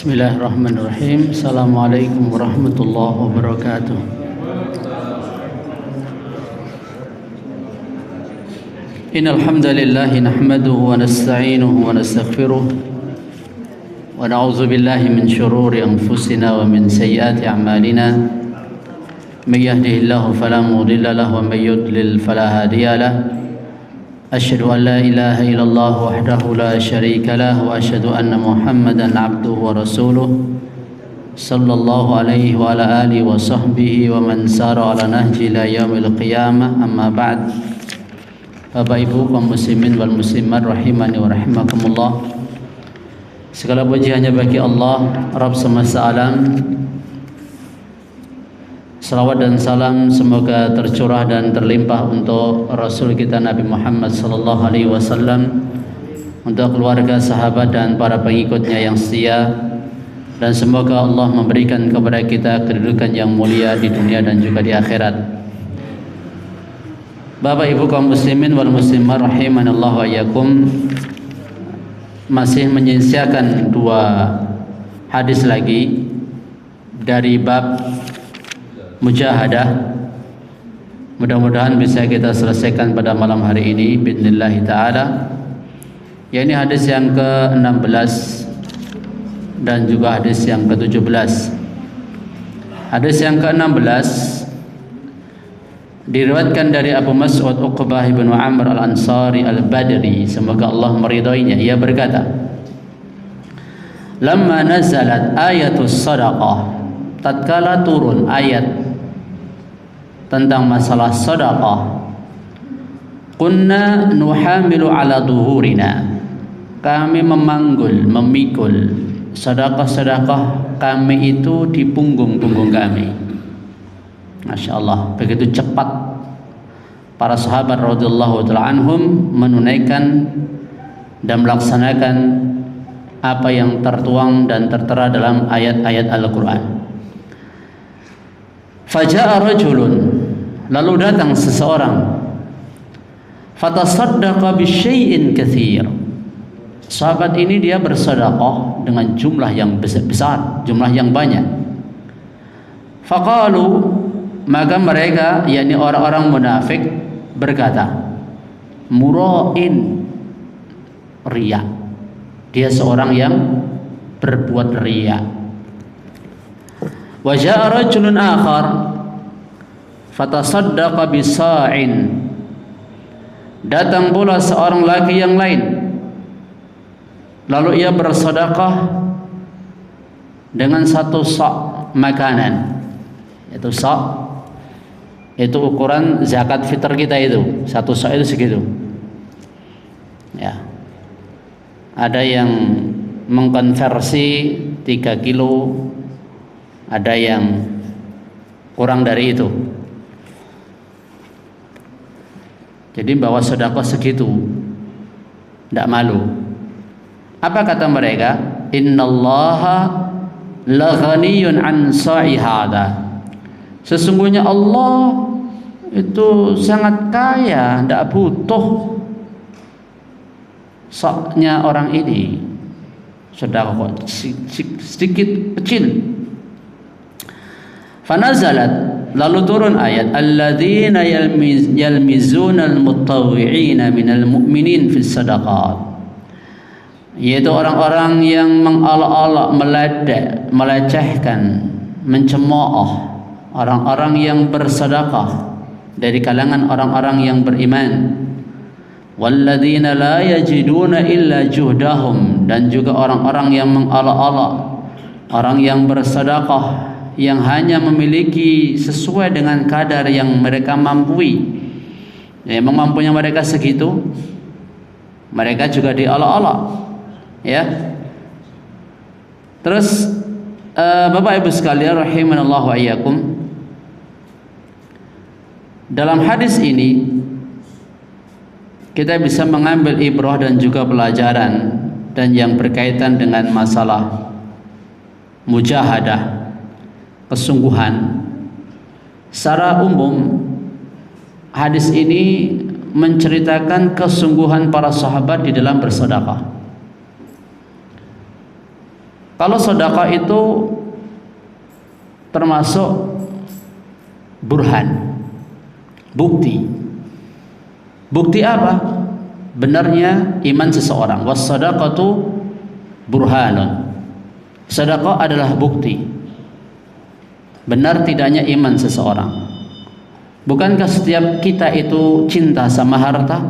Bismillahirrahmanirrahim. Assalamualaikum warahmatullahi wabarakatuh. Innal hamdalillah nahmaduhu wa nasta'inuhu wa nastaghfiruh wa na'udzu billahi min shururi anfusina wa min sayyiati a'malina. May yahdihillahu fala mudilla lahu wa may yudlil fala hadiya lahu. أشهد أن لا إله إلا الله وحده لا شريك له وأشهد أن محمدا عبده ورسوله صلى الله عليه وعلى آله وصحبه ومن سار على نهج إلى يوم القيامة أما بعد. Bapak Ibu kaum muslimin wal muslimat rahimani wa rahimakumullah. Segala puji hanya bagi Allah Rabb semesta alam. Salawat dan salam semoga tercurah dan terlimpah untuk Rasul kita Nabi Muhammad sallallahu alaihi wasallam, untuk keluarga, sahabat dan para pengikutnya yang setia, dan semoga Allah memberikan kepada kita kedudukan yang mulia di dunia dan juga di akhirat. Bapak Ibu kaum muslimin wal muslimat rahimanallahu wa iyyakum, masih menyisiakan dua hadis lagi dari bab mujahadah. Mudah-mudahan bisa kita selesaikan pada malam hari ini biidznillah taala. Ya, ini hadis yang ke-16 dan juga hadis yang ke-17. Hadis yang ke-16 diriwayatkan dari Abu Mas'ud Uqbah bin Amr Al-Ansari Al-Badri, semoga Allah meridainya. Ia berkata, "Lamma nazalat ayatus sadaqah," tatkala turun ayat tentang masalah sedekah, kunna nuhamilu ala duhurina, kami memikul sedekah-sedekah kami itu di punggung-punggung kami. Masya Allah, begitu cepat para sahabat radhiyallahu ta'ala anhum menunaikan dan melaksanakan apa yang tertuang dan tertera dalam ayat-ayat Al-Quran. Faja'a rajulun, lalu datang seseorang, fatasaddaqa bisyai'in katsir. Sahabat ini dia bersedekah dengan jumlah yang besar, jumlah yang banyak. Faqalu, maka mereka, yakni orang-orang munafik, berkata, mura'in, riya. Dia seorang yang berbuat riya. Wa jaa rajulun akhar fatasaddaqa bisa'in. Datang pula seorang lagi yang lain, lalu ia bersedekah dengan satu sa' makanan. Itu sa', itu ukuran zakat fitr kita itu. Satu sa' itu segitu. Ya. Ada yang mengkonversi 3 kilo, ada yang kurang dari itu. Jadi bawa sedekah segitu, tidak malu. Apa kata mereka? Innallaha laghaniyun an sa'i hada. Sesungguhnya Allah itu sangat kaya, tidak butuh saknya orang ini. Sedekah sedikit kecil. Fanazalat, lalu turun ayat, alladzina yalmizuna almutawwi'ina minal mu'minin fis sadaqat, yaitu orang-orang yang mengolok-olok, melecehkan, mencemooh orang-orang yang bersedekah dari kalangan orang-orang yang beriman. Walladzina la yajiduna illa juhdahum, dan juga orang-orang yang mengolok-olok, orang yang bersedekah yang hanya memiliki sesuai dengan kadar yang mereka mampu. Ya, mampunya mereka segitu, mereka juga diolok-olok. Ya. Terus Bapak Ibu sekalian rahimanallahu wa iyyakum, dalam hadis ini kita bisa mengambil ibrah dan juga pelajaran dan yang berkaitan dengan masalah mujahadah, kesungguhan. Secara umum hadis ini menceritakan kesungguhan para sahabat di dalam bersedekah. Kalau sedekah itu termasuk burhan, bukti. Bukti apa? Benarnya iman seseorang. Was-shadaqatu burhanun. Sedekah adalah bukti benar tidaknya iman seseorang. Bukankah setiap kita itu cinta sama harta?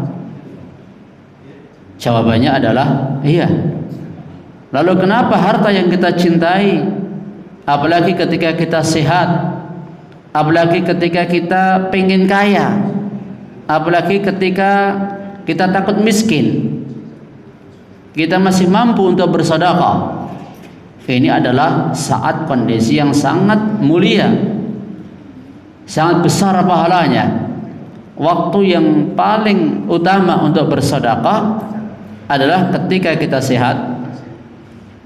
Jawabannya adalah iya. Lalu kenapa harta yang kita cintai, apalagi ketika kita sehat, apalagi ketika kita pengen kaya, apalagi ketika kita takut miskin, kita masih mampu untuk bersedekah? Ini adalah saat kondisi yang sangat mulia, sangat besar pahalanya. Waktu yang paling utama untuk bersedekah adalah ketika kita sehat,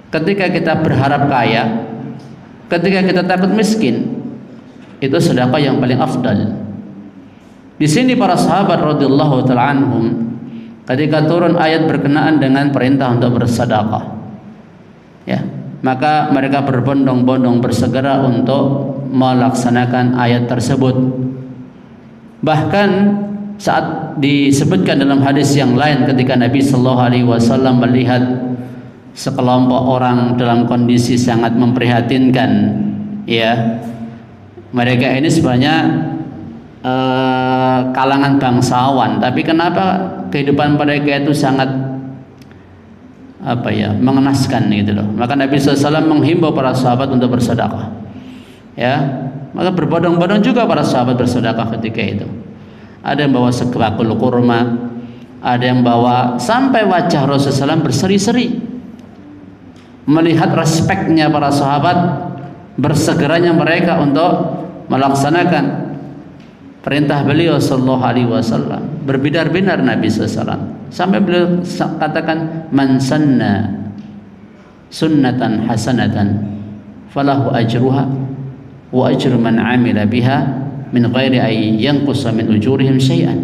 ketika kita berharap kaya, ketika kita takut miskin. Itu sedekah yang paling afdal. Di sini para sahabat radhiyallahu taala anhum ketika turun ayat berkenaan dengan perintah untuk bersedekah, ya, maka mereka berbondong-bondong bersegera untuk melaksanakan ayat tersebut. Bahkan saat disebutkan dalam hadis yang lain ketika Nabi sallallahu alaihi wasallam melihat sekelompok orang dalam kondisi sangat memprihatinkan, ya, mereka ini sebenarnya kalangan bangsawan, tapi kenapa kehidupan mereka itu sangat mengenaskan gitu loh. Maka Nabi SAW menghimbau para sahabat untuk bersedekah, ya. Maka berbondong-bondong juga para sahabat bersedekah ketika itu. Ada yang bawa sebakul kurma, ada yang bawa, sampai wajah Rasulullah SAW berseri-seri melihat respeknya para sahabat, bersegeranya mereka untuk melaksanakan perintah beliau sallallahu alaihi wasallam. Berbinar-binar Nabi SAW sampai beliau katakan, man sanna sunnatan hasanatan falahu ajruha wa ajru man amila biha min ghairi ay yanqusa min ujurihim syai'an.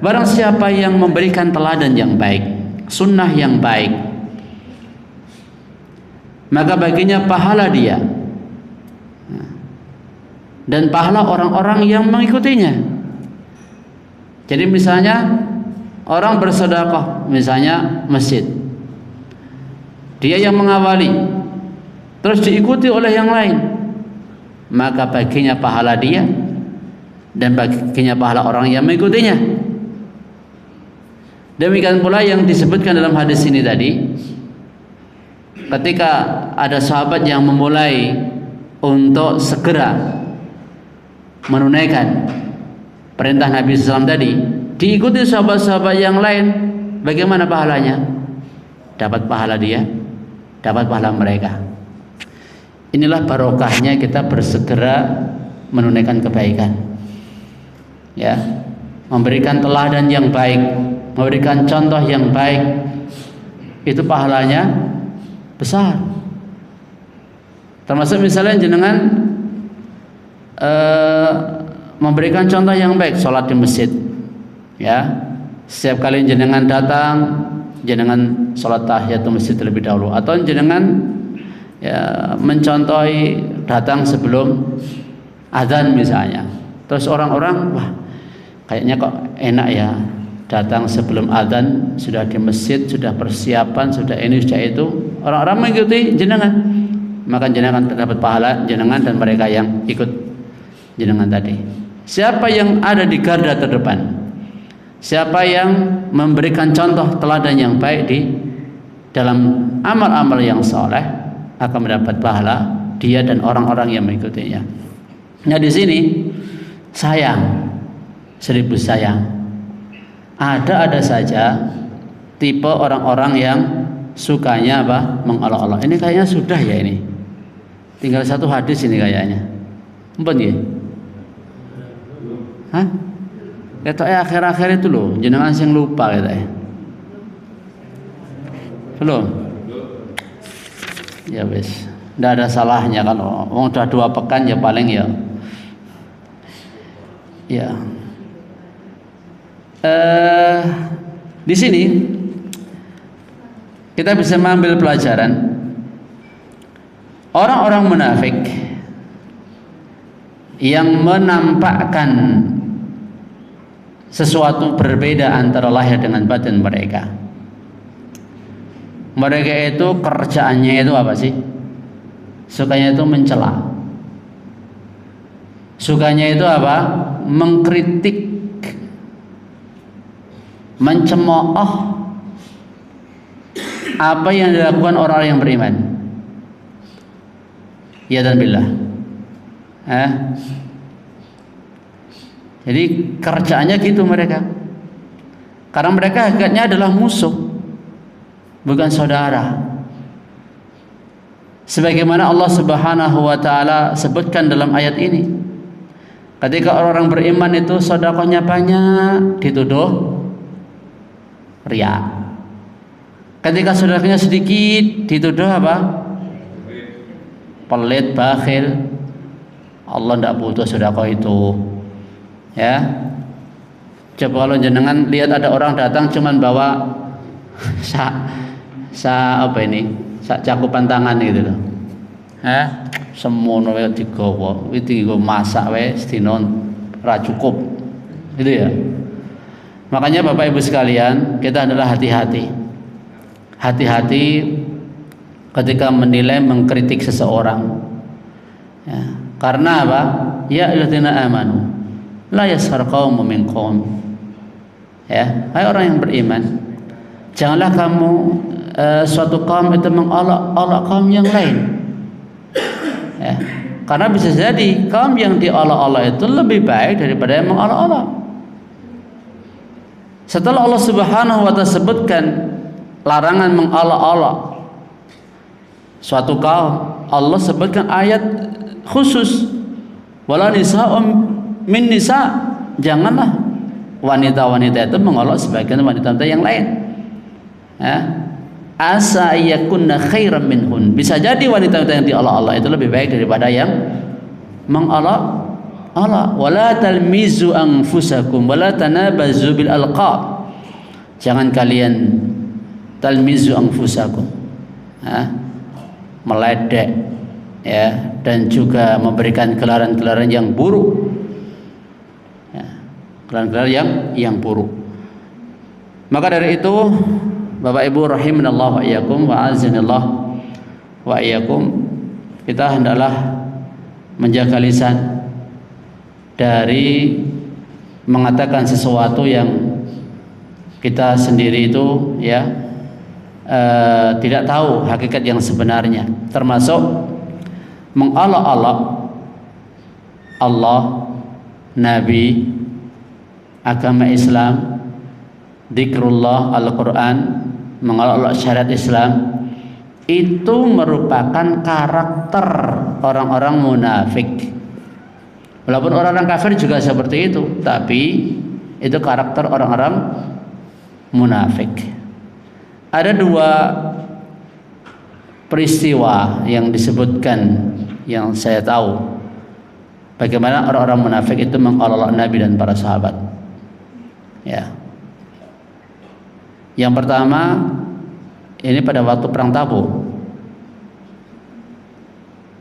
Barang siapa yang memberikan teladan yang baik, sunnah yang baik, maka baginya pahala dia dan pahala orang-orang yang mengikutinya. Jadi misalnya orang bersedekah, misalnya masjid, dia yang mengawali, terus diikuti oleh yang lain, maka baginya pahala dia dan baginya pahala orang yang mengikutinya. Demikian pula yang disebutkan dalam hadis ini tadi, ketika ada sahabat yang memulai untuk segera menunaikan perintah Nabi SAW tadi, diikuti sahabat-sahabat yang lain, bagaimana pahalanya? Dapat pahala dia, dapat pahala mereka. Inilah barokahnya kita bersegera menunaikan kebaikan, ya, memberikan teladan yang baik, memberikan contoh yang baik, itu pahalanya besar. Termasuk misalnya jenengan memberikan contoh yang baik, sholat di masjid, ya, setiap kali jenengan datang, jenengan sholat tahiyatul masjid terlebih dahulu, atau jenengan ya mencontohi datang sebelum azan misalnya. Terus orang-orang, wah, kayaknya kok enak ya, datang sebelum azan, sudah di masjid, sudah persiapan, sudah ini, sudah itu, orang-orang mengikuti jenengan, maka jenengan dapat pahala jenengan dan mereka yang ikut jenengan tadi. Siapa yang ada di garda terdepan, siapa yang memberikan contoh teladan yang baik di dalam amal-amal yang soleh, akan mendapat pahala dia dan orang-orang yang mengikutinya. Nah, di sini sayang, seribu sayang, ada saja tipe orang-orang yang sukanya mengolok-olok. Ini kayaknya sudah ya, ini tinggal satu hadis ini kayaknya. Empun ya? Hah? Ketoknya akhir-akhir itu loh, jenengan sing lupa ketoknya. Belum? Ya wis, ndak ada salahnya kalau udah 2 pekan ya paling ya. Ya. Di sini kita bisa mengambil pelajaran Orang-orang munafik yang menampakkan sesuatu berbeda antara lahir dengan batin mereka. Mereka itu kerjaannya itu apa sih? Sukanya itu mencela. Sukanya itu apa? Mengkritik, mencemooh apa yang dilakukan orang-orang yang beriman. Ya dan billah. Jadi kerjaannya gitu mereka. Karena mereka hakikatnya adalah musuh, bukan saudara. Sebagaimana Allah Subhanahu wa taala sebutkan dalam ayat ini. Ketika orang-orang beriman itu sedekahnya banyak, dituduh riya. Ketika sedekahnya sedikit, dituduh apa? Pelit, bakhil. Allah tidak butuh sedekah itu. Ya. Coba kalau jenengan lihat ada orang datang cuman bawa apa ini? Cakupan tangan gitu loh. Semono wae digawa, iki digo masak wae sedina ora cukup. Gitu ya. Makanya Bapak Ibu sekalian, kita adalah hati-hati. Hati-hati ketika menilai, mengkritik seseorang. Ya. Karena apa? Ya ayyuhalladzina amanu la yaskhar qaumun min qaum. Ya, hai orang yang beriman, janganlah kamu suatu kaum itu mengolok-olok kaum yang lain. Ya, karena bisa jadi kaum yang diolok-olok itu lebih baik daripada yang mengolok-olok. Setelah Allah Subhanahu wa taala sebutkan larangan mengolok-olok suatu kaum, Allah sebutkan ayat khusus, wala nisa'um min nisa', janganlah wanita-wanita itu mengolok sebagian wanita-wanita yang lain. Ya. Asa yakunna khairan minhun. Bisa jadi wanita-wanita yang diolok-olok itu lebih baik daripada yang mengolok-olok. Wala talmizu anfusakum wala tanabazu bil alqab. Jangan kalian talmizu anfusakum. Meledek, ya, dan juga memberikan gelaran-gelaran yang buruk. Ya, gelaran-gelaran yang buruk. Maka dari itu Bapak Ibu rahimanallahu wa iyyakum wa azinallah wa iyyakum, kita hendaklah menjaga lisan dari mengatakan sesuatu yang kita sendiri itu ya tidak tahu hakikat yang sebenarnya, termasuk mengolok-olok Allah, Nabi, agama Islam, zikrullah, Al-Quran, mengolok-olok syariat Islam. Itu merupakan karakter orang-orang munafik. Walaupun orang-orang kafir juga seperti itu, tapi itu karakter orang-orang munafik. Ada dua peristiwa yang disebutkan yang saya tahu bagaimana orang-orang munafik itu mengolok-olok Nabi dan para sahabat. Ya. Yang pertama, ini pada waktu perang Tabuk.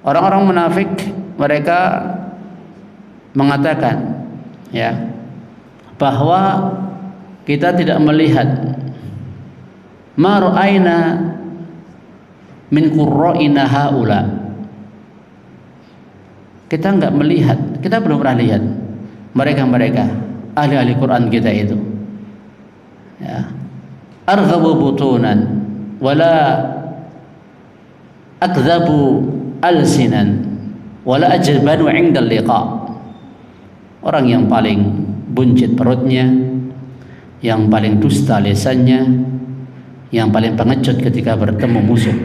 Orang-orang munafik mereka mengatakan ya bahwa kita tidak melihat ma ra'aina min qurra'ina haula. Kita enggak melihat, kita belum pernah lihat mereka ahli-ahli Quran kita itu. Ya. Arghabu butunan wala akdhabu alsinan wala ajbanu 'inda liqa. Orang yang paling buncit perutnya, yang paling dusta lisannya, yang paling pengecut ketika bertemu musuh.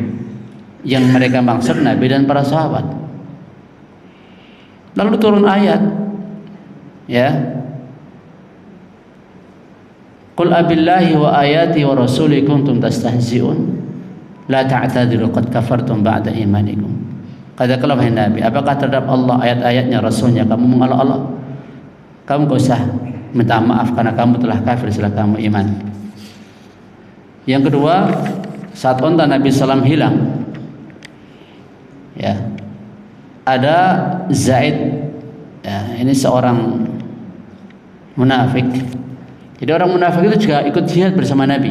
Yang mereka maksud Nabi dan para sahabat. Lalu turun ayat, ya, qul abillahi wa ayati wa rasuli kuntum tastahzi'un la ta'tadiru qad kafartum ba'da imanikum. Katakanlah wahai Nabi, apakah terhadap Allah, ayat-ayatnya, Rasulnya kamu mengolok-olok? Kamu gak usah minta maaf karena kamu telah kafir setelah kamu iman. Yang kedua, saat unta Nabi SAW hilang, Ya. Ada Zaid, ya, ini seorang munafik. Jadi orang munafik itu juga ikut jihad bersama Nabi,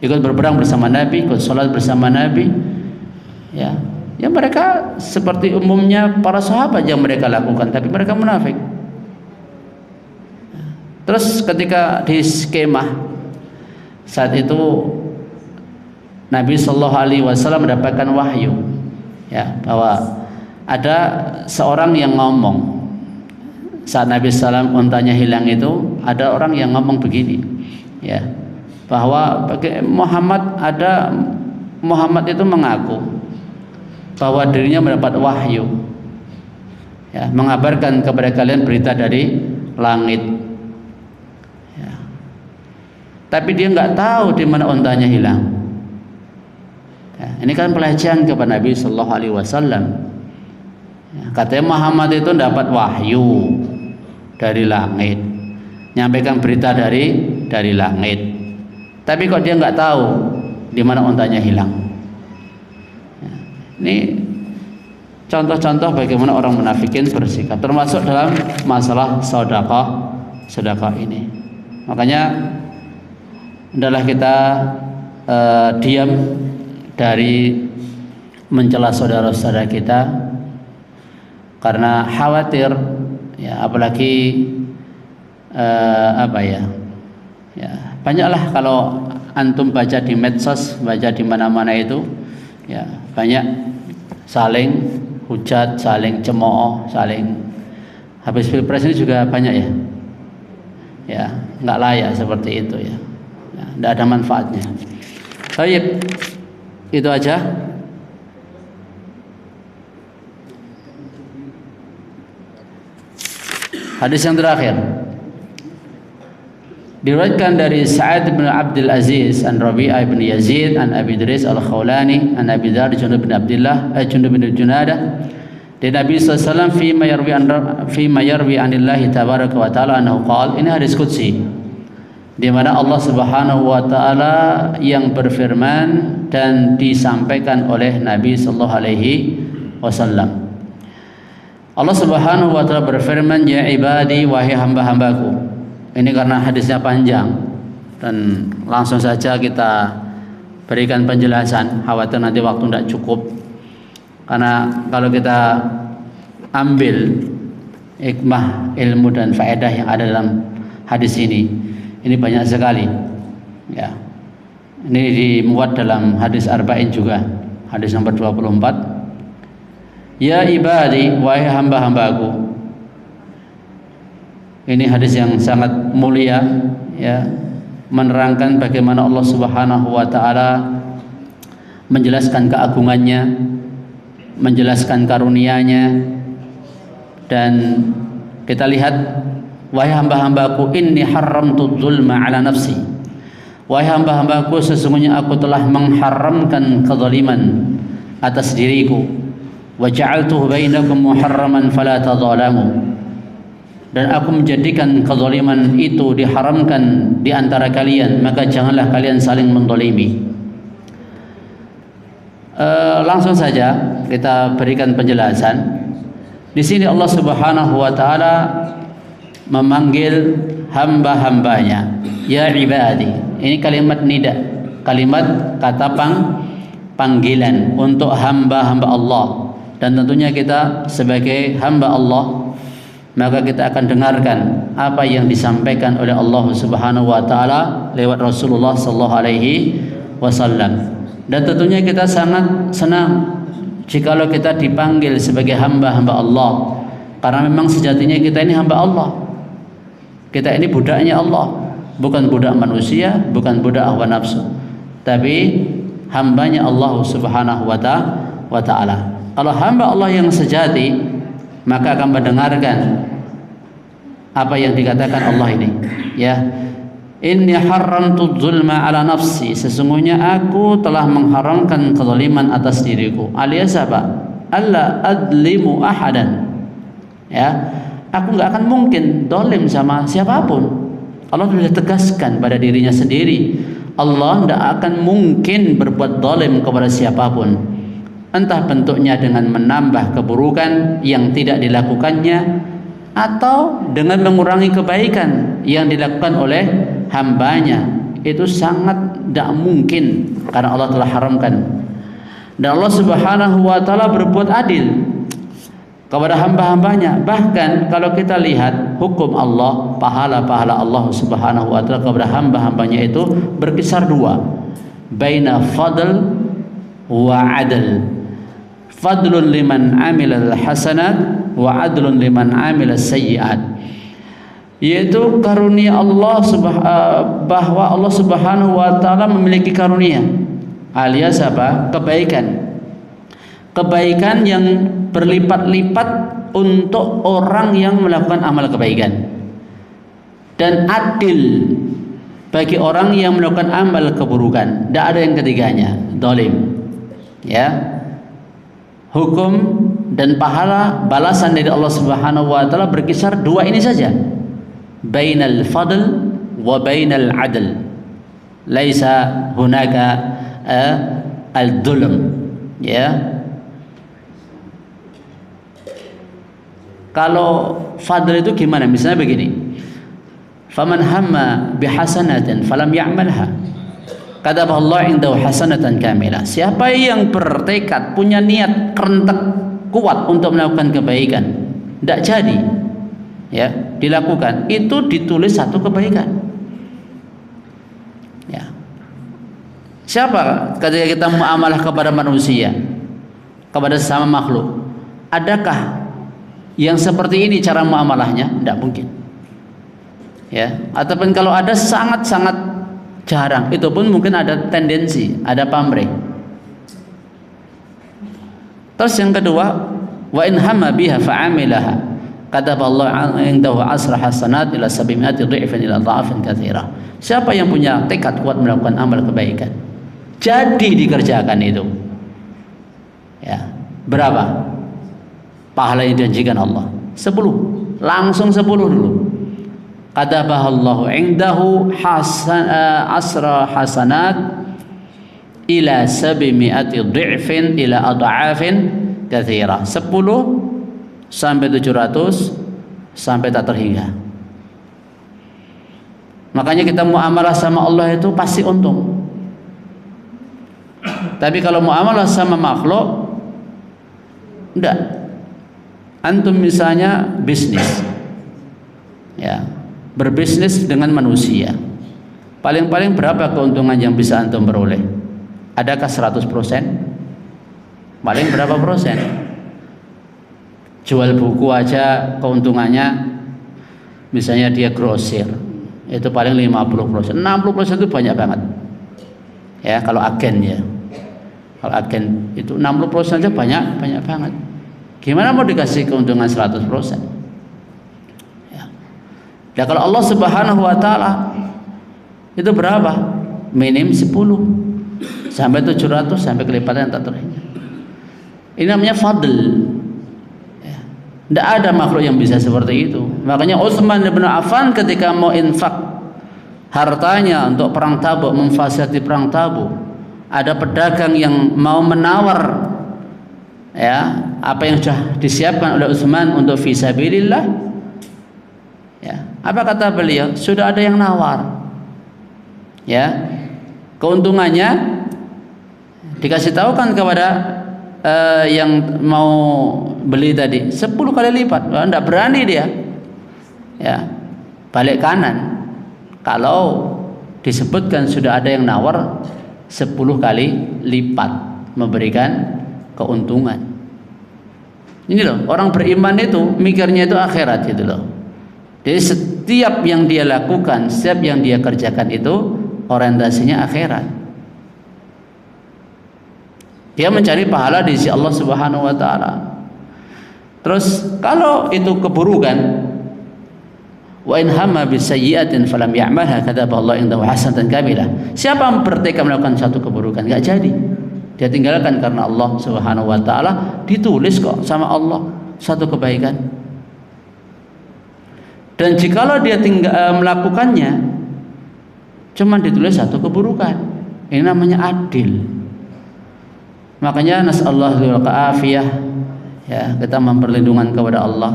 ikut berperang bersama Nabi, ikut sholat bersama Nabi. Ya, ya mereka seperti umumnya para sahabat yang mereka lakukan, tapi mereka munafik. Terus ketika di skemah saat itu Nabi Shallallahu Alaihi Wasallam mendapatkan wahyu, ya, bahwa ada seorang yang ngomong saat Nabi SAW untanya hilang itu, ada orang yang ngomong begini, ya, bahwa Muhammad itu mengaku bahwa dirinya mendapat wahyu, ya, mengabarkan kepada kalian berita dari langit, ya. Tapi dia nggak tahu di mana untanya hilang. Ya, ini kan pelecehan kepada Nabi Sallallahu Alaihi Wasallam. Ya, katanya Muhammad itu dapat wahyu dari langit, nyampaikan berita dari langit. Tapi kok dia nggak tahu di mana untanya hilang. Ya, ini contoh-contoh bagaimana orang munafikin bersikap, termasuk dalam masalah sedekah ini. Makanya adalah kita diam dari mencela saudara-saudara kita, karena khawatir, ya, apalagi ya, banyaklah kalau antum baca di medsos, baca di mana-mana itu, ya, banyak saling hujat, saling cemooh, saling, habis pilpres ini juga banyak, ya, ya, nggak layak seperti itu, ya, nggak ada manfaatnya. Baik, itu aja. Hadis yang terakhir diriwayatkan dari Sa'ad bin Abdul Aziz an Rabi'ah bin Yazid an Abi Idris al-Khawlani an Abi Dzar Jundub bin Abdullah Jundub bin Junadah dari Nabi SAW fima yarwi anillahi tabaraka wa ta'ala annahu qala. Ini hadis qudsi di mana Allah Subhanahu wa taala yang berfirman dan disampaikan oleh Nabi sallallahu alaihi wasallam. Allah Subhanahu wa taala berfirman, ya ibadi, wahai hamba-hambaku. Ini karena hadisnya panjang dan langsung saja kita berikan penjelasan, khawatir nanti waktu tidak cukup. Karena kalau kita ambil hikmah, ilmu dan faedah yang ada dalam hadis ini banyak sekali, ya. Ini dimuat dalam hadis Arba'in juga, hadis nomor 24. Ya ibadi, wahai hamba-hambaku. Ini hadis yang sangat mulia, ya, menerangkan bagaimana Allah Subhanahu wa taala menjelaskan keagungannya, menjelaskan karunia-Nya. Dan kita lihat, wahai hamba-hambaku, inni haramtu dzulma ala nafsi. Wahai hamba-hambaku, sesungguhnya aku telah mengharamkan kezaliman atas diriku. Wa ja'altuhu bainakum muharraman fala tadzalamu. Dan aku menjadikan kezaliman itu diharamkan di antara kalian, maka janganlah kalian saling menzalimi. Langsung saja kita berikan penjelasan. Di sini Allah Subhanahu wa taala memanggil hamba-hambanya, ya ibadi. Ini kalimat nida, kalimat kata panggilan untuk hamba-hamba Allah. Dan tentunya kita sebagai hamba Allah, maka kita akan dengarkan apa yang disampaikan oleh Allah Subhanahu wa taala lewat Rasulullah sallallahu alaihi wasallam. Dan tentunya kita sangat senang jikalau kita dipanggil sebagai hamba-hamba Allah, karena memang sejatinya kita ini hamba Allah. Kita ini budaknya Allah, bukan budak manusia, bukan budak hawa nafsu, tapi hambanya Allah Subhanahu wa taala. Kalau hamba Allah yang sejati, maka akan mendengarkan apa yang dikatakan Allah ini, ya. Inni haramtu dzulma ala nafsi, sesungguhnya aku telah mengharamkan kezaliman atas diriku. Alias apa? Alla adlimu ahadan. Ya, aku enggak akan mungkin zalim sama siapapun. Allah sudah tegaskan pada dirinya sendiri, Allah tidak akan mungkin berbuat zalim kepada siapapun. entah bentuknya dengan menambah keburukan yang tidak dilakukannya atau dengan mengurangi kebaikan yang dilakukan oleh hambanya. Itu sangat tidak mungkin karena Allah telah haramkan. Dan Allah Subhanahu wa taala berbuat adil kepada hamba-hambanya. Bahkan kalau kita lihat hukum Allah, pahala-pahala Allah Subhanahu wa taala kepada hamba-hambanya itu berkisar dua, baina fadl wa adl. Fadlun liman amila hasanat wa adlun liman amila sayyiat. Yaitu karunia Allah bahwa Allah Subhanahu wa taala memiliki karunia, alias apa? Kebaikan yang berlipat-lipat untuk orang yang melakukan amal kebaikan, dan adil bagi orang yang melakukan amal keburukan. Tidak ada yang ketiganya, zalim. Ya. Hukum dan pahala balasan dari Allah Subhanahu wa taala berkisar dua ini saja. Bainal fadl wa bainal adl. Laisa hunaka al-dhulm. Ya. Kalau fadl itu gimana? Misalnya begini. Faman hamma bihasanatin falam ya'malha, katabahu Allah indahu hasanatan kamilah. Siapa yang bertekad, punya niat kerentek kuat untuk melakukan kebaikan, tidak jadi ya dilakukan, itu ditulis satu kebaikan. Ya. Siapa ketika kita muamalah kepada manusia, kepada sesama makhluk, adakah yang seperti ini cara muamalahnya? Tidak mungkin. Ya, ataupun kalau ada sangat-sangat jarang. Itu pun mungkin ada tendensi, ada pamrih. Terus yang kedua, wa in hamma biha fa'amilaha, kataballahu indahu asra hasanat ila 700 dhifan ila dha'afin katsira. Siapa yang punya tekad kuat melakukan amal kebaikan, jadi dikerjakan itu. Ya, berapa pahala yang dijanjikan Allah? 10. Langsung 10 dulu. Katabahallahu indahu asra hasanat ila 700 dhifin ila adha'afin katsira. 10 sampai 700 sampai tak terhingga. Makanya kita muamalah sama Allah itu pasti untung. Tapi kalau muamalah sama makhluk, enggak. Antum misalnya bisnis, ya, berbisnis dengan manusia, paling-paling berapa keuntungan yang bisa antum beroleh? Adakah 100%? Paling berapa persen? Jual buku aja keuntungannya, misalnya dia grosir, itu paling 50%. 60% itu banyak banget. Ya, kalau agen ya. Kalau agen itu 60% aja banyak banget. Gimana mau dikasih keuntungan 100%? Ya. Ya, kalau Allah Subhanahu wa taala itu berapa? Minim 10 sampai 700 sampai kelipatan tak terhingga. Ini namanya fadl. Ya. Tidak ada makhluk yang bisa seperti itu. Makanya Utsman bin Affan ketika mau infak hartanya untuk perang Tabuk, memfasilitasi perang Tabuk, ada pedagang yang mau menawar ya apa yang sudah disiapkan oleh Utsman untuk fisabilillah. Ya, apa kata beliau? Sudah ada yang nawar. Ya, keuntungannya dikasih tahu kan kepada yang mau beli tadi 10 kali lipat. Tidak berani dia. Ya, balik kanan. Kalau disebutkan sudah ada yang nawar 10 kali lipat memberikan keuntungan. Ini loh, orang beriman itu mikirnya itu akhirat gitu loh. Jadi setiap yang dia lakukan, setiap yang dia kerjakan itu orientasinya akhirat. Dia mencari pahala di sisi Allah Subhanahu wa taala. Terus kalau itu keburukan, wa in hamma bisayyi'atin falam ya'malha kataballahu indahu hasanatan kamilah. Siapa yang bertekad melakukan satu keburukan enggak jadi, dia tinggalkan karena Allah Subhanahu wa taala, ditulis kok sama Allah satu kebaikan. Dan jikalau dia melakukannya cuma ditulis satu keburukan. Ini namanya adil. Makanya nasallahu afiyah, ya, kita memperlindungan kepada Allah.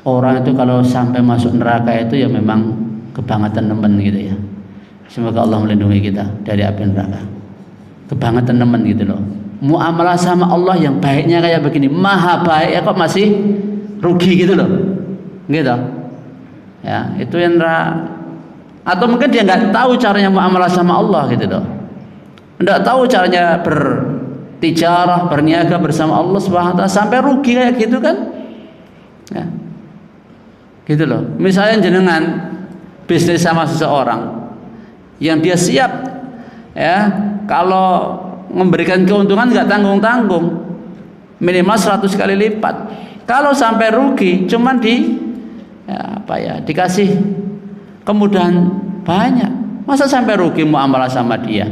Orang itu kalau sampai masuk neraka itu ya memang kebangetan nemen gitu ya. Semoga Allah melindungi kita dari api neraka. Kebangetan nemen gitu loh. Muamalah sama Allah yang baiknya kayak begini, maha baik ya kok masih rugi gitu loh. Gitu. Ya, itu yang atau mungkin dia nggak tahu caranya muamalah sama Allah gitu loh. Nggak tahu caranya bertijarah, berniaga bersama Allah Subhanahu wa taala sampai rugi kayak gitu kan? Ya. Gitu loh. Misalnya jenengan bisnis sama seseorang yang dia siap ya kalau memberikan keuntungan nggak tanggung-tanggung, minimal 100 kali lipat. Kalau sampai rugi cuman dikasih kemudahan banyak, masa sampai rugi muamalah sama dia?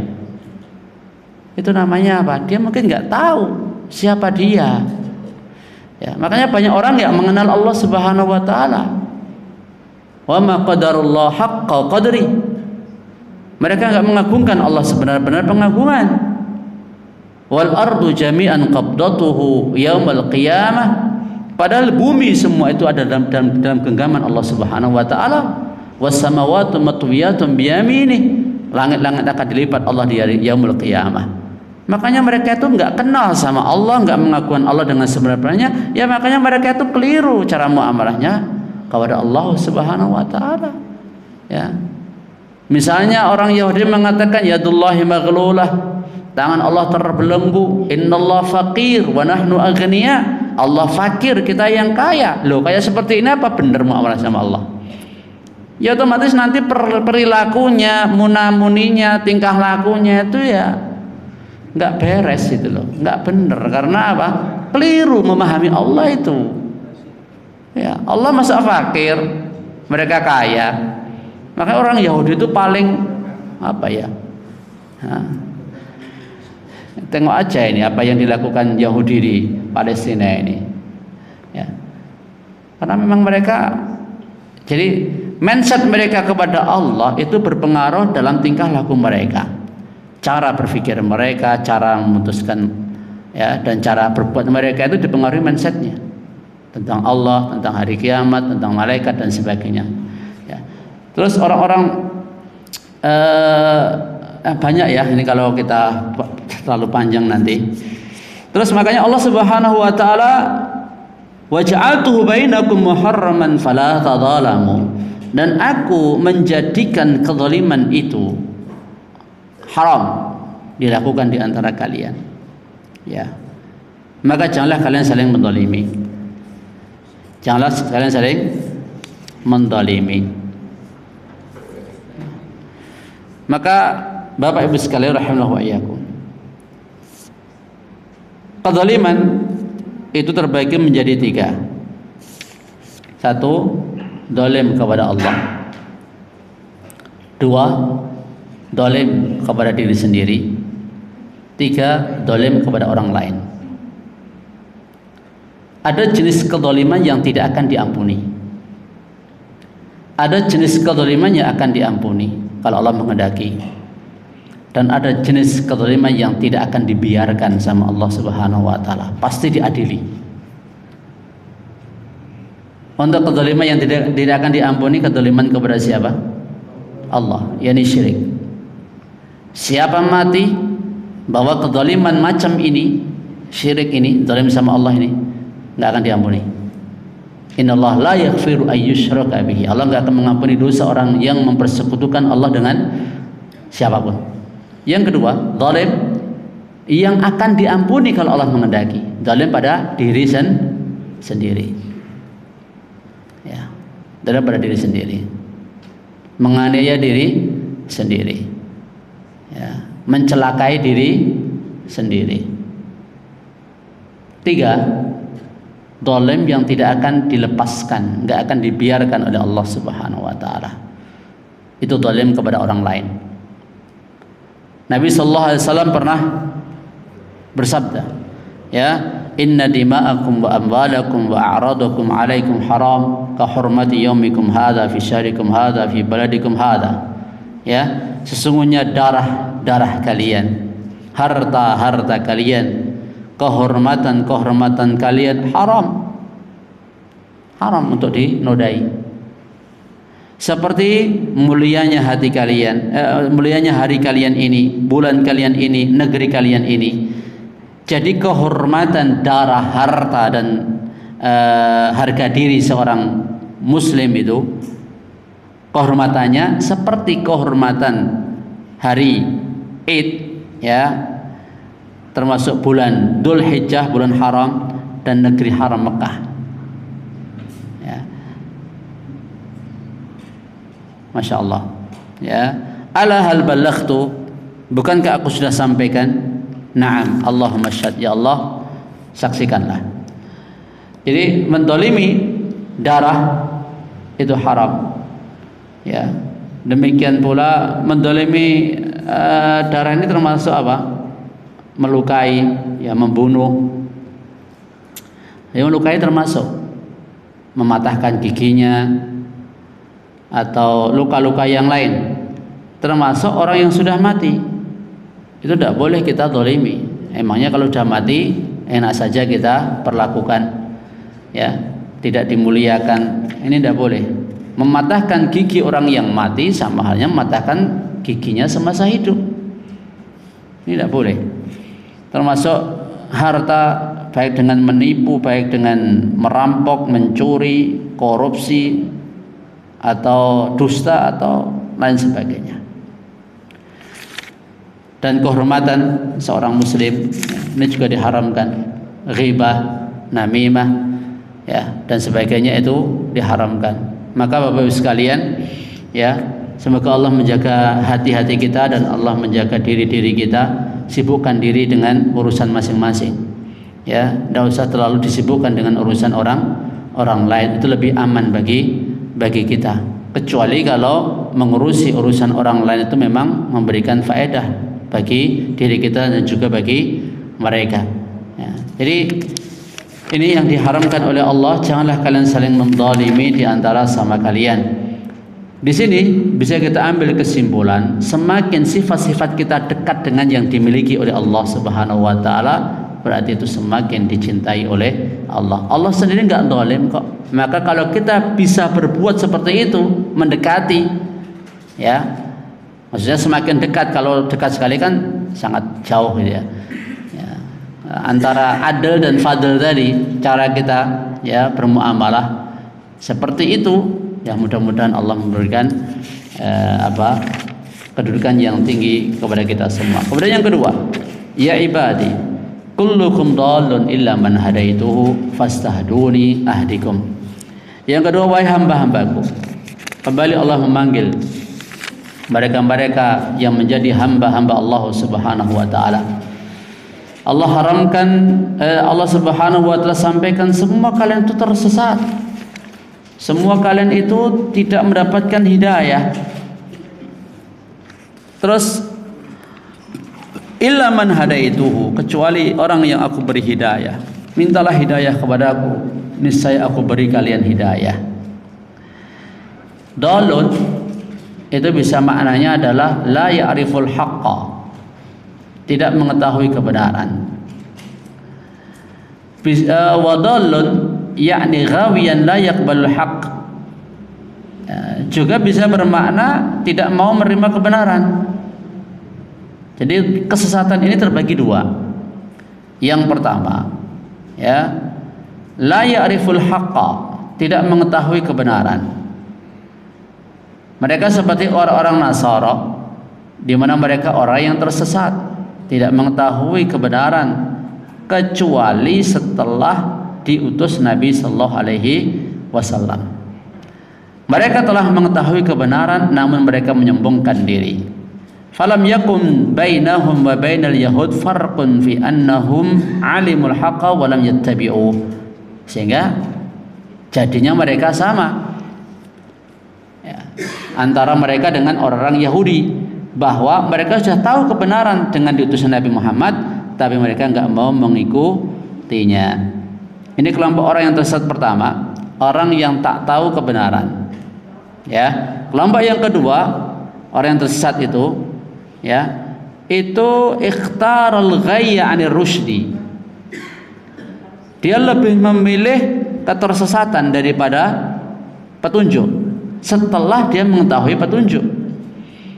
Itu namanya apa? Dia mungkin nggak tahu siapa dia. Ya, makanya banyak orang yang mengenal Allah Subhanahu wa taala. Wa ma qadarullah haqqa qadri. Mereka enggak mengagungkan Allah sebenar-benar pengagungan. Wal ardu jami'an qabdatuhu yaumal qiyamah. Padahal bumi semua itu ada dalam genggaman Allah Subhanahu wa taala. Was samawati matwiyatun biyaminih. Langit-langit akan dilipat Allah di hari yaumul qiyamah. Makanya mereka itu enggak kenal sama Allah, enggak mengagungkan Allah dengan sebenarnya. Ya makanya mereka itu keliru cara muamalahnya kepada Allah Subhanahu wa taala. Ya. Misalnya orang Yahudi mengatakan yadullahi maghlulah, tangan Allah terbelenggu, innallaha faqir wa nahnu aghnia. Allah fakir, kita yang kaya. Loh, kayak seperti ini apa benar muamalah sama Allah? Ya otomatis nanti perilakunya, munamuninya, tingkah lakunya itu ya enggak beres itu loh, enggak benar. Karena apa? Keliru memahami Allah itu. Ya, Allah masa fakir, mereka kaya. Makanya orang Yahudi itu paling apa ya? Tengok aja ini apa yang dilakukan Yahudi di Palestina ini. Ya. Karena memang mereka, jadi mindset mereka kepada Allah itu berpengaruh dalam tingkah laku mereka, cara berpikir mereka, cara memutuskan ya, dan cara berbuat mereka itu dipengaruhi mindsetnya tentang Allah, tentang hari kiamat, tentang malaikat dan sebagainya. Ya. Terus orang-orang banyak ya, ini kalau kita terlalu panjang nanti. Terus makanya Allah Subhanahu wa taala waja'altuhu bainakum muharraman fala tadzalamu, dan aku menjadikan kezaliman itu haram dilakukan di antara kalian. Ya. Maka janganlah kalian saling menzalimi. Janganlah kalian saling menzalimi. Maka Bapak Ibu sekalian rahimallahu wa iyyakum, kezaliman itu terbagi menjadi 3. 1, zalim kepada Allah. 2, zalim kepada diri sendiri. 3, zalim kepada orang lain. Ada jenis kezaliman yang tidak akan diampuni. Ada jenis kezaliman yang akan diampuni kalau Allah menghendaki. Dan ada jenis kezaliman yang tidak akan dibiarkan sama Allah Subhanahu wa taala, pasti diadili. Untuk kezaliman yang tidak akan diampuni, kezaliman kepada siapa? Allah, yakni syirik. Siapa mati bahwa kezaliman macam ini, syirik ini, zalim sama Allah ini, enggak akan diampuni. Innallaha la yaghfiru ayyushraka bihi. Allah enggak akan mengampuni dosa orang yang mempersekutukan Allah dengan siapapun. Yang kedua, zalim yang akan diampuni kalau Allah menghendaki. Zalim pada diri sendiri. Ya, zalim pada diri sendiri. Menganiaya diri sendiri. Ya, mencelakai diri sendiri. 3, zalim yang tidak akan dilepaskan, enggak akan dibiarkan oleh Allah Subhanahu wa taala. Itu zalim kepada orang lain. Nabi sallallahu alaihi wasallam pernah bersabda, ya, inna dima'akum wa amwalakum wa a'radakum 'alaikum haram ka hurmati yaumikum hadza fi syahrikum hadza fi baladikum hadza. Ya, sesungguhnya darah kalian, harta-harta kalian, kehormatan-kehormatan kalian haram untuk dinodai. Seperti mulianya hati kalian, mulianya hari kalian ini, bulan kalian ini, negeri kalian ini. Jadi kehormatan darah, harta dan harga diri seorang muslim itu kehormatannya seperti kehormatan hari Id, ya, termasuk bulan Dzulhijjah, bulan haram, dan negeri haram Mekah, ya. Masya Allah, ya. Ala hal ballaghtu, bukankah aku sudah sampaikan? Naam, Allahumma syahid, ya Allah, saksikanlah. Jadi mendolimi darah itu haram, ya. Demikian pula mendolimi darah ini termasuk apa? Melukai, ya, membunuh. Yang melukai termasuk mematahkan giginya atau luka-luka yang lain, termasuk orang yang sudah mati. Itu tidak boleh kita dolimi. Emangnya kalau sudah mati enak saja kita perlakukan, ya, tidak dimuliakan? Ini tidak boleh. Mematahkan gigi orang yang mati sama halnya mematahkan giginya semasa hidup. Ini tidak boleh. Termasuk harta, baik dengan menipu, baik dengan merampok, mencuri, korupsi, atau dusta, atau lain sebagainya. Dan kehormatan seorang muslim ini juga diharamkan. Ghibah, namimah, ya, dan sebagainya itu diharamkan. Maka Bapak Ibu sekalian, ya, semoga Allah menjaga hati-hati kita dan Allah menjaga diri-diri kita. Sibukkan diri dengan urusan masing-masing, ya, tidak usah terlalu disibukkan dengan urusan orang lain. Itu lebih aman bagi kita, kecuali kalau mengurusi urusan orang lain itu memang memberikan faedah bagi diri kita dan juga bagi mereka, ya. Jadi ini yang diharamkan oleh Allah. Janganlah kalian saling menzalimi di antara sama kalian. Di sini bisa kita ambil kesimpulan, semakin sifat-sifat kita dekat dengan yang dimiliki oleh Allah Subhanahu wa taala, berarti itu semakin dicintai oleh Allah. Allah sendiri enggak zalim kok. Maka kalau kita bisa berbuat seperti itu, mendekati, ya. Maksudnya semakin dekat. Kalau dekat sekali kan sangat jauh gitu, ya. Antara adil dan fadl tadi, cara kita, ya, bermuamalah seperti itu. Ya, mudah-mudahan Allah memberikan kedudukan yang tinggi kepada kita semua. Kemudian yang kedua, ya ibadi, kullukum dhalun illa man hadaituhu fastahduni ahdikum. Yang kedua, wahai hamba-hambaku. Kembali Allah memanggil mereka-mereka yang menjadi hamba-hamba Allah Subhanahu wa taala. Allah haramkan, Allah Subhanahu wa taala sampaikan semua kalian itu tersesat. Semua kalian itu tidak mendapatkan hidayah. Terus illa man hadaituhu, kecuali orang yang aku beri hidayah. Mintalah hidayah kepadaku, niscaya aku beri kalian hidayah. Dalun itu bisa maknanya adalah la ya'riful haqqa, tidak mengetahui kebenaran. Wa dalun yakni ghawiyan la yaqbalul haqq, juga bisa bermakna tidak mau menerima kebenaran. Jadi kesesatan ini terbagi dua. Yang pertama, ya, la ya'riful haqqa, tidak mengetahui kebenaran. Mereka seperti orang-orang Nasara, di mana mereka orang yang tersesat, tidak mengetahui kebenaran kecuali setelah diutus Nabi sallallahu alaihi wasallam. Mereka telah mengetahui kebenaran namun mereka menyombongkan diri. Falam yakun bainahum wa bainal yahud farqun fi annahum alimul haqqa wa lam yattabi'u. Sehingga jadinya mereka sama, ya, antara mereka dengan orang-orang Yahudi, bahwa mereka sudah tahu kebenaran dengan diutusnya Nabi Muhammad, tapi mereka enggak mau mengikutinya. Ini kelompok orang yang tersesat pertama, orang yang tak tahu kebenaran. Ya, kelompok yang kedua, orang yang tersesat itu, ya, itu ikhtaral ghayya 'anir rusydi. Dia lebih memilih ketersesatan daripada petunjuk setelah dia mengetahui petunjuk.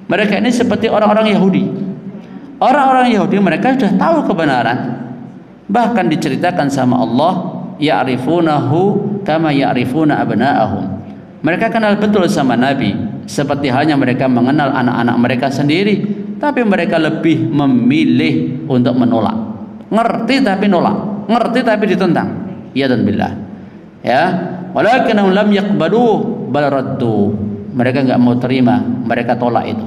Mereka ini seperti orang-orang Yahudi. Orang-orang Yahudi mereka sudah tahu kebenaran. Bahkan diceritakan sama Allah, ya'rifunahu kama ya'rifuna abna'ahum. Mereka kenal betul sama Nabi seperti halnya mereka mengenal anak-anak mereka sendiri, tapi mereka lebih memilih untuk menolak. Ngerti tapi nolak, ngerti tapi ditentang. Ya dan billah. Ya, walakinnahum lam yaqbalu bal raddu. Mereka enggak mau terima, mereka tolak itu.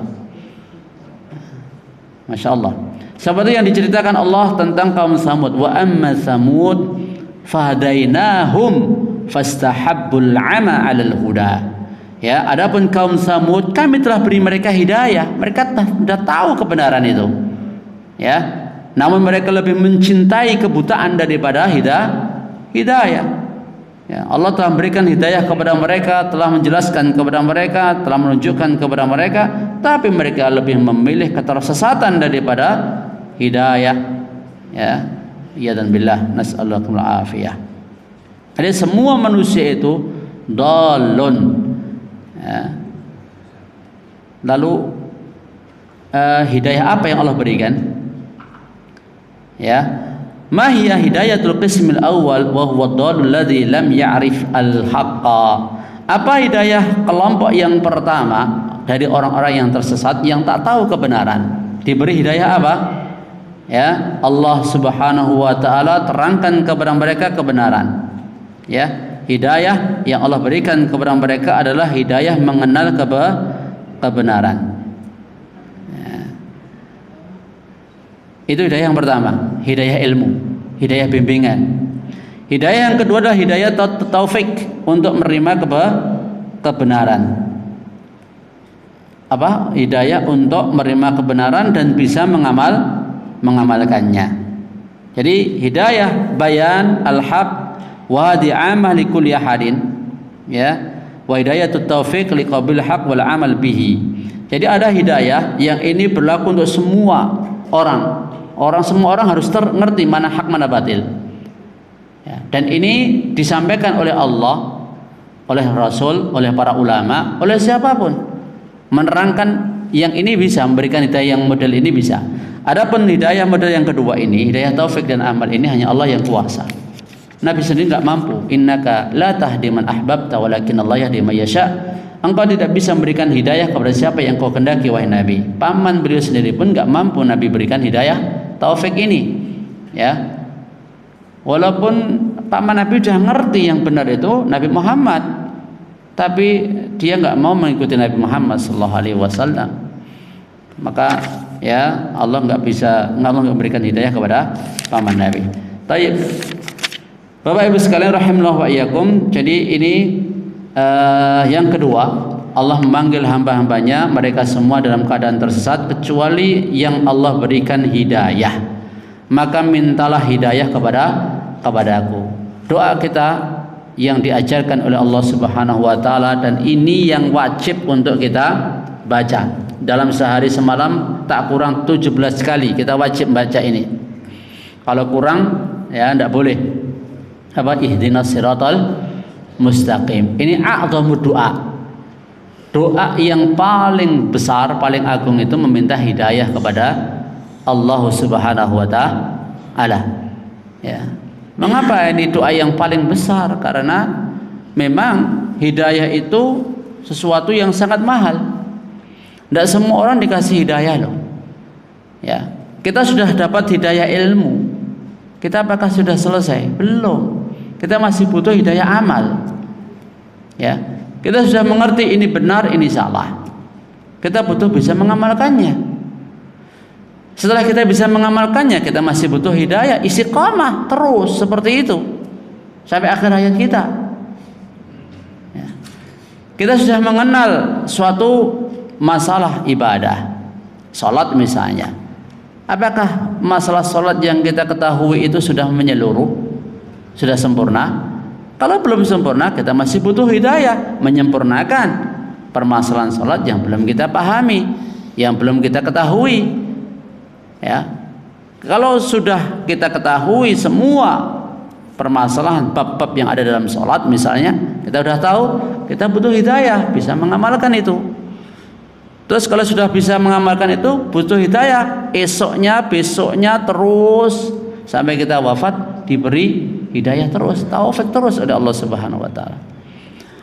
Masya Allah. Seperti yang diceritakan Allah tentang kaum Samud, wa amma Samud fahadainahum fastahabbul 'ama 'alal huda. Ya, adapun kaum Samud kami telah beri mereka hidayah. Mereka sudah tahu kebenaran itu. Ya, namun mereka lebih mencintai kebutaan daripada hidayah. Ya, Allah telah memberikan hidayah kepada mereka, telah menjelaskan kepada mereka, telah menunjukkan kepada mereka, tapi mereka lebih memilih ketersesatan daripada hidayah. Ya dan billah, nas'alullahi al-afiyah. Jadi semua manusia itu dalun. Ya. Lalu hidayah apa yang Allah berikan? Ya, ma hiya hidayatul qismil awal wa huwa ad-dallul ladzi lam ya'rif al-haqqa. Apa hidayah kelompok yang pertama dari orang-orang yang tersesat yang tak tahu kebenaran? Diberi hidayah apa? Ya, Allah Subhanahu wa taala terangkan kepada mereka kebenaran. Ya, hidayah yang Allah berikan kepada mereka adalah hidayah mengenal kebenaran. Itu hidayah yang pertama, hidayah ilmu, hidayah bimbingan. Hidayah yang kedua adalah hidayah taufik untuk menerima kebenaran. Apa? Hidayah untuk menerima kebenaran dan bisa mengamalkannya. Jadi hidayah bayan al-haq wa di'amah li kulli ahadin, ya. Wa hidayatut taufik li qabil haq wal amal bihi. Jadi ada hidayah yang ini berlaku untuk semua orang. Semua orang harus ngerti mana hak mana batil. Ya, dan ini disampaikan oleh Allah, oleh Rasul, oleh para ulama, oleh siapapun. Menerangkan yang ini bisa, memberikan hidayah yang model ini bisa. Adapun hidayah model yang kedua ini, hidayah taufik dan amal ini hanya Allah yang kuasa. Nabi sendiri enggak mampu. Innaka la tahdi man ahbabta walakin Allah yahdi man yasha. Engkau tidak bisa memberikan hidayah kepada siapa yang kau kehendaki wahai Nabi. Paman beliau sendiri pun enggak mampu Nabi berikan hidayah taufik ini, ya. Walaupun paman Nabi sudah ngerti yang benar itu Nabi Muhammad, tapi dia nggak mau mengikuti Nabi Muhammad Sallallahu Alaihi Wasallam. Maka ya Allah nggak memberikan hidayah kepada paman Nabi. Taib, Bapak Ibu sekalian rahimahullah wa iyyakum. Jadi ini yang kedua, Allah memanggil hamba-hambanya, mereka semua dalam keadaan tersesat kecuali yang Allah berikan hidayah. Maka mintalah hidayah kepadaku. Doa kita yang diajarkan oleh Allah Subhanahu wa taala, dan ini yang wajib untuk kita baca. Dalam sehari semalam tak kurang 17 kali kita wajib baca ini. Kalau kurang ya enggak boleh. Apa? Ihdinas siratal mustaqim. Ini a'dhamu doa. Doa yang paling besar, paling agung itu meminta hidayah kepada Allah Subhanahu wa taala. Ya. Mengapa ini doa yang paling besar? Karena memang hidayah itu sesuatu yang sangat mahal. Tidak semua orang dikasih hidayah loh. Ya. Kita sudah dapat hidayah ilmu. Kita apakah sudah selesai? Belum. Kita masih butuh hidayah amal. Ya. Kita sudah mengerti ini benar, ini salah. Kita butuh bisa mengamalkannya. Setelah kita bisa mengamalkannya, kita masih butuh hidayah istiqamah terus seperti itu sampai akhir hayat kita. Ya. Kita sudah mengenal suatu masalah ibadah, salat misalnya. Apakah masalah salat yang kita ketahui itu sudah menyeluruh, sudah sempurna? Kalau belum sempurna, kita masih butuh hidayah menyempurnakan permasalahan salat yang belum kita pahami, yang belum kita ketahui. Ya. Kalau sudah kita ketahui semua permasalahan bab-bab yang ada dalam sholat misalnya, kita sudah tahu, kita butuh hidayah bisa mengamalkan itu. Terus kalau sudah bisa mengamalkan itu, butuh hidayah, esoknya, besoknya terus sampai kita wafat diberi hidayah terus, taufik terus oleh Allah Subhanahu wa taala.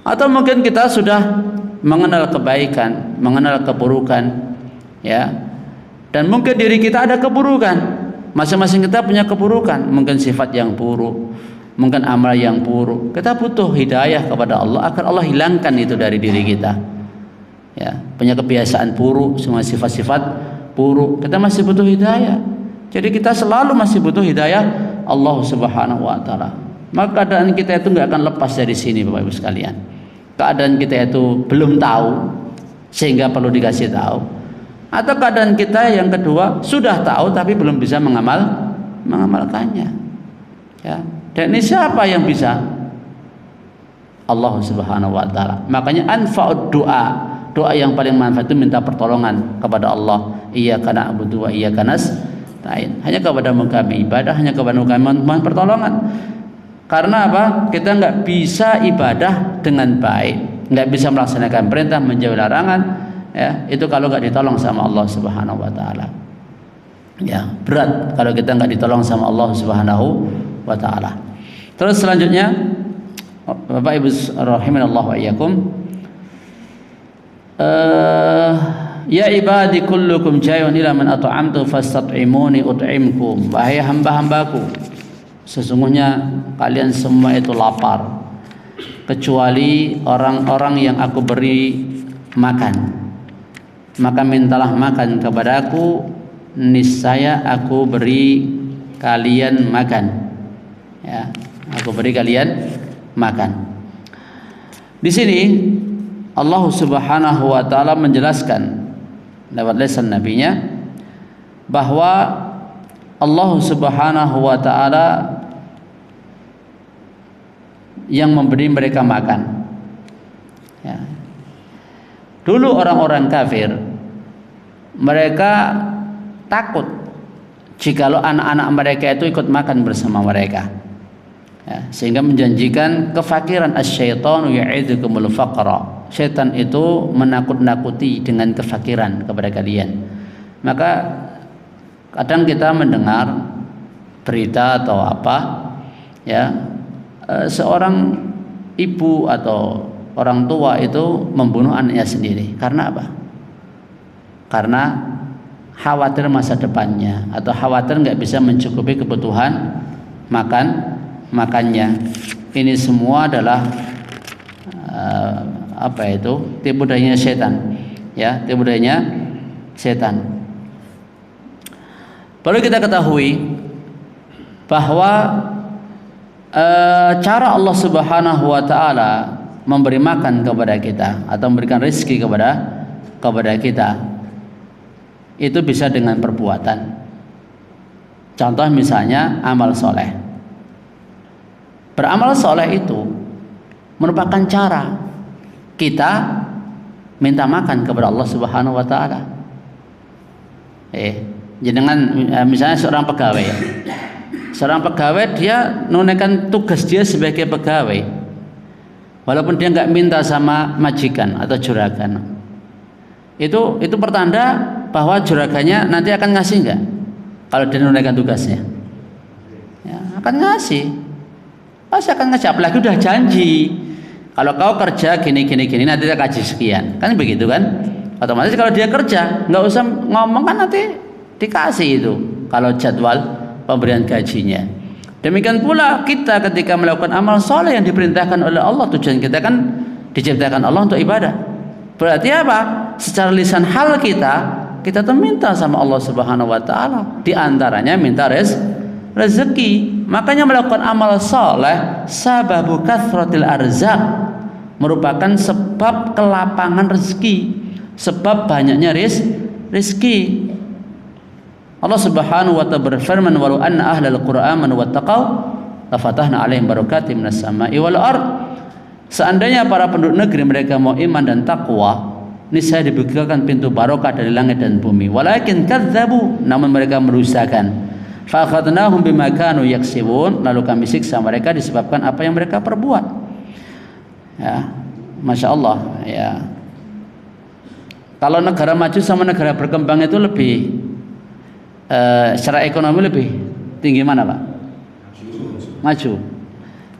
Atau mungkin kita sudah mengenal kebaikan, mengenal keburukan, ya. Dan mungkin diri kita ada keburukan. Masing-masing kita punya keburukan, mungkin sifat yang buruk, mungkin amal yang buruk. Kita butuh hidayah kepada Allah agar Allah hilangkan itu dari diri kita. Ya, punya kebiasaan buruk, semua sifat-sifat buruk. Kita masih butuh hidayah. Jadi kita selalu masih butuh hidayah Allah Subhanahu wa taala. Maka keadaan kita itu nggak akan lepas dari sini, Bapak Ibu sekalian. Keadaan kita itu belum tahu sehingga perlu dikasih tahu. Atau keadaan kita yang kedua sudah tahu tapi belum bisa mengamalkannya. Ya. Dan ini siapa yang bisa? Allah Subhanahu wa taala. Makanya anfa'ud doa, doa yang paling manfaat itu minta pertolongan kepada Allah. Iyyaka na'budu wa iyyaka nasta'in. Hanya kepadamu kami ibadah, hanya kepadamu kami mohon pertolongan. Karena apa? Kita nggak bisa ibadah dengan baik, nggak bisa melaksanakan perintah, menjauhi larangan. Ya, itu kalau nggak ditolong sama Allah Subhanahu wa taala. Ya, berat kalau kita nggak ditolong sama Allah Subhanahu wa taala. Terus selanjutnya, Bapak Ibu rahimanallahu wa iyyakum, ya ibadi kullukum jayun ila man at'amtu fastat'imuni ut'imkum. Wahai hamba-hambaku, sesungguhnya kalian semua itu lapar kecuali orang-orang yang aku beri makan. Maka mintalah makan kepadaku, niscaya aku beri kalian makan. Ya, aku beri kalian makan. Di sini Allah Subhanahu wa taala menjelaskan lewat lisan nabinya bahwa Allah Subhanahu wa taala yang memberi mereka makan. Ya. Dulu orang-orang kafir mereka takut jikalau anak-anak mereka itu ikut makan bersama mereka, ya, sehingga menjanjikan kefakiran. Asy-syaitanu ya'idukumul faqra. Syaitan itu menakut-nakuti dengan kefakiran kepada kalian. Maka kadang kita mendengar berita atau apa, ya, seorang ibu atau orang tua itu membunuh anaknya sendiri. Karena apa? Karena khawatir masa depannya atau khawatir nggak bisa mencukupi kebutuhan makannya. Ini semua adalah tipu dayanya setan. Ya, tipu dayanya setan. Perlu kita ketahui bahwa cara Allah Subhanahu wa taala memberi makan kepada kita atau memberikan rezeki kepada kita itu bisa dengan perbuatan. Contoh misalnya amal soleh. Beramal soleh itu merupakan cara kita minta makan kepada Allah Subhanahu wa taala. Jenengan misalnya seorang pegawai. Seorang pegawai dia menunaikan tugas dia sebagai pegawai. Walaupun dia nggak minta sama majikan atau juragan, itu pertanda bahwa juragannya nanti akan ngasih nggak? Kalau dia menunaikan tugasnya, ya, akan ngasih, pasti akan ngasih. Apalagi udah janji, kalau kau kerja gini nanti dia gaji sekian, kan begitu kan? Otomatis kalau dia kerja nggak usah ngomong kan nanti dikasih itu kalau jadwal pemberian gajinya. Demikian pula kita ketika melakukan amal soleh yang diperintahkan oleh Allah, tujuan kita kan diciptakan Allah untuk ibadah. Berarti apa? Secara lisan hal kita tuh minta sama Allah Subhanahu wa taala. Di antaranya minta rezeki. Makanya melakukan amal soleh sababu kathratil arzaq, merupakan sebab kelapangan rezeki, sebab banyaknya rezeki. Allah Subhanahu wa ta'ala berfirman, walau anna ahlal qur'an amanu wattaqau lafatahna 'alaihim barakatim minas sama'i wal ard. Seandainya para penduduk negeri mereka mau iman dan takwa, niscaya dibukakan pintu barokah dari langit dan bumi. Walakin kadzabu, namun mereka mendustakan. Fa akhadnahum bima kanu yaksibun, lalu kami siksa mereka disebabkan apa yang mereka perbuat. Ya, Masya Allah ya. Kalau negara maju sama negara berkembang itu lebih secara ekonomi lebih tinggi mana Pak? Maju.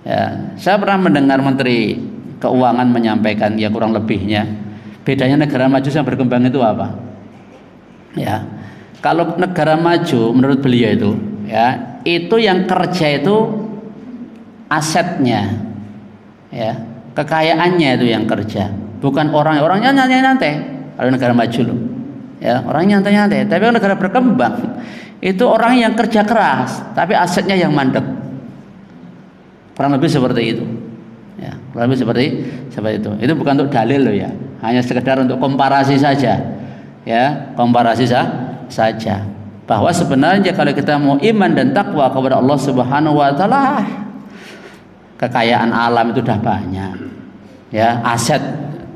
Ya, saya pernah mendengar Menteri Keuangan menyampaikan ya kurang lebihnya bedanya negara maju sama berkembang itu apa? Ya, kalau negara maju menurut beliau itu ya itu yang kerja itu asetnya, ya kekayaannya itu yang kerja, bukan orangnya nyantai. Kalau negara maju loh, ya orang nyantai. Tapi kalau negara berkembang itu orang yang kerja keras, tapi asetnya yang mandek. Kurang lebih seperti itu. Ya, kurang lebih seperti itu. Itu bukan untuk dalil loh ya, hanya sekedar untuk komparasi saja. Ya, komparasi saja. Bahwa sebenarnya kalau kita mau iman dan takwa kepada Allah Subhanahu Wa Taala, kekayaan alam itu sudah banyak. Ya, aset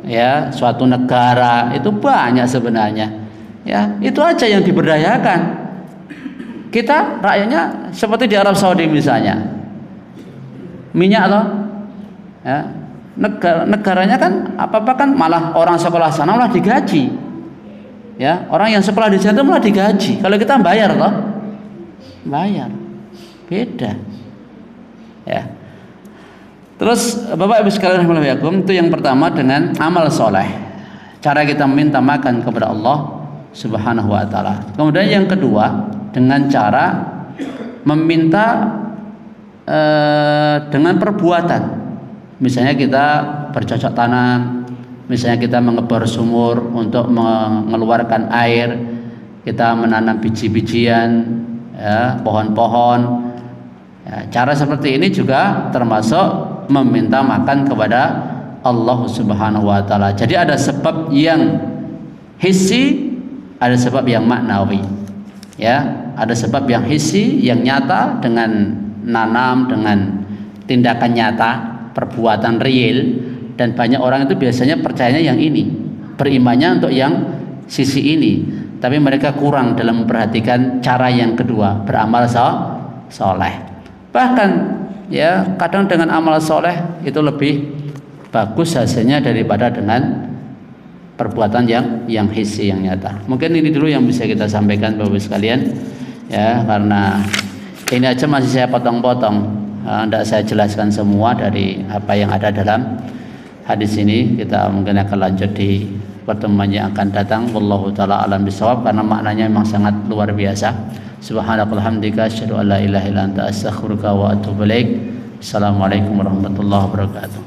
ya suatu negara itu banyak sebenarnya. Ya, itu aja yang diberdayakan. Kita rakyatnya seperti di Arab Saudi misalnya, minyak loh. Ya, negaranya kan apa-apa kan malah orang sekolah sana malah digaji. Ya, orang yang sekolah di sana malah digaji. Kalau kita bayar loh, bayar, beda. Ya. Terus Bapak Ibu sekalian rahimakumullah, itu yang pertama dengan amal soleh. Cara kita meminta makan kepada Allah Subhanahu Wa Taala. Kemudian yang kedua dengan cara meminta dengan perbuatan. Misalnya kita bercocok tanam, misalnya kita mengebor sumur untuk mengeluarkan air, kita menanam biji-bijian, ya, pohon-pohon. Ya, cara seperti ini juga termasuk meminta makan kepada Allah Subhanahu Wa Taala. Jadi ada sebab yang hissi, ada sebab yang maknawi. Ya, ada sebab yang hissi, yang nyata dengan nanam, dengan tindakan nyata, perbuatan real, dan banyak orang itu biasanya percayanya yang ini, berimannya untuk yang sisi ini, tapi mereka kurang dalam memperhatikan cara yang kedua, beramal soleh. Bahkan ya kadang dengan amal soleh itu lebih bagus hasilnya daripada dengan perbuatan yang hissi, yang nyata. Mungkin ini dulu yang bisa kita sampaikan Bapak Ibu sekalian ya, karena ini aja masih saya potong-potong. Tidak saya jelaskan semua dari apa yang ada dalam hadis ini. Kita mungkin akan lanjut di pertemuan yang akan datang. Wallahu taala alam bisawab, karena maknanya memang sangat luar biasa. Subhanakallahumma asyhadu an la ilaha illa anta astaghfiruka wa atubu ilaik. Assalamualaikum warahmatullahi wabarakatuh.